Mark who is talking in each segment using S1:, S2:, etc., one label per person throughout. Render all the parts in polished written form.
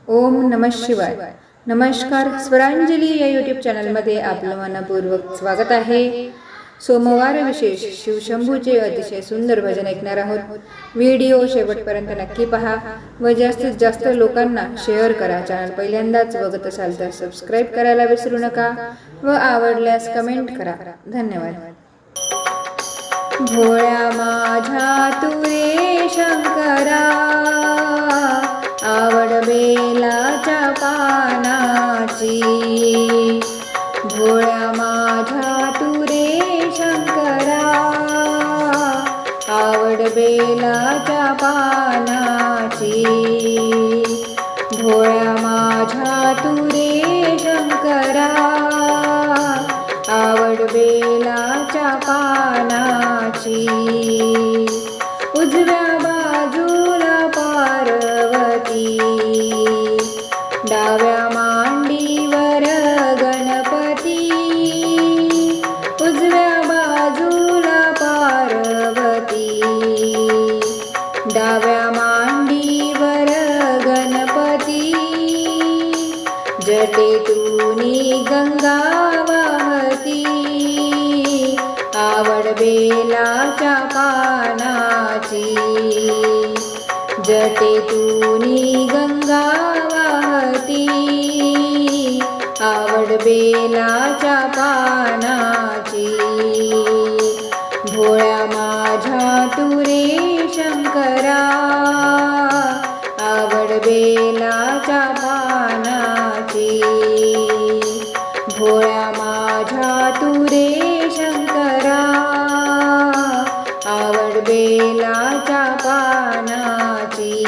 S1: ओम नमः शिवाय. नमस्कार. स्वरांजली या यूट्यूब चॅनलमध्ये आपलं मनपूर्वक स्वागत आहे. सोमवार विशेष शिवशंभूचे अतिशय सुंदर भजन ऐकणार आहोत. व्हिडिओ शेवटपर्यंत नक्की पहा व जास्तीत जास्त लोकांना शेअर करा. चॅनल पहिल्यांदाच बघत असाल तर सबस्क्राईब करायला विसरू नका व आवडल्यास कमेंट करा. धन्यवाद. भोळ्या माझ्या तू रे शंकरा, आवड बेलाच्या पानाची. भोळ्या माझ्या तू रे शंकरा, आवड बेलाच्या पानाची. भोळ्या माझ्या तू रे शंकरा, आवड बेलाच्या पानाची. उजव्या बाजूला पार्वती, डाव्या मांडीवर गणपती. उजव्या बाजूला पार्वती, डाव्या मांडीवर गणपती. जटेतूनी गंगा वाहती, आवड बेलाच्या पानाची. जटेतूनी गंगा वाहती, आवड बेलाच्या पानाची. भोळ्या माझ्या तू रे शंकरा, आवड बेलाच्या पानाची. भोळ्या माझ्या तू रे शंकरा, आवड बेलाच्या पानाची.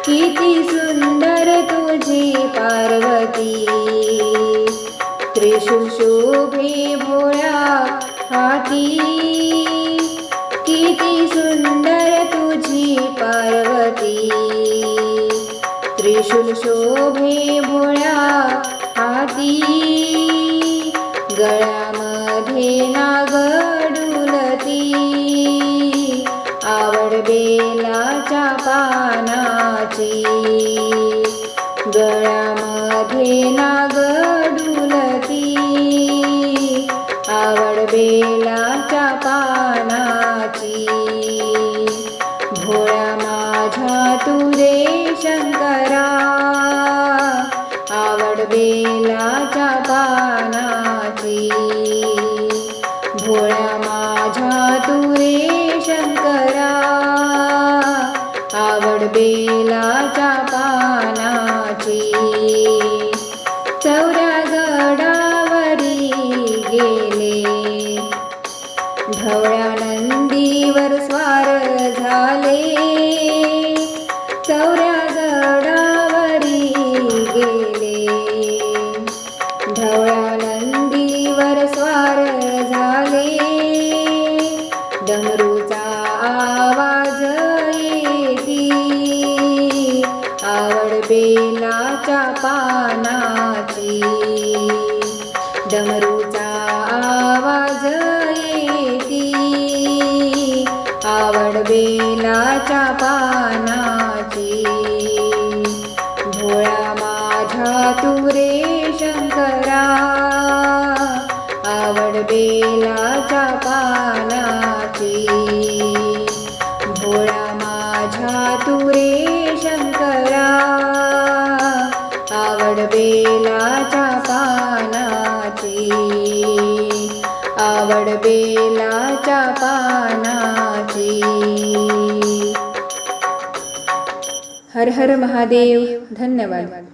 S1: किती सुंदर तुझी पार्वती, त्रिशूल शोभे भोळ्या हाती. किती सुंदर तुझी पार्वती, त्रिशूल शोभे भोळ्या हाती. गळ्यामध्ये नाग डुलती, आवड बेलाच्या पानाची. गळ्यामध्ये नाग डुलती, आवड बेलाच्या पानाची. भोळ्या माझ्या तू रे शंकरा, आवड बेलाच्या पानाची. भोळ्या माझ्या तू रे शंकरा, आवड बेलाच्या पानाची. चौऱ्या गडावरी गेले, ढवळ्या नंदीवर स्वार झाले. चौऱ्या गडावरी गेले, ढवळ्या नंदीवर स्वार झाले. डमरूचा आवाज येती, आवड बेलाच्या पानाची. डमरूचा आवाज येती, आवड बेलाच्या पानाची. भोळ्या माझ्या तू रे शंकरा, आवड बेलाच्या पानाची. भोळ्या माझ्या तू रे शंकरा, आवड बेलाच्या पानाची. आवड बेलाच्या पानाची. हर हर महादेव. धन्यवाद.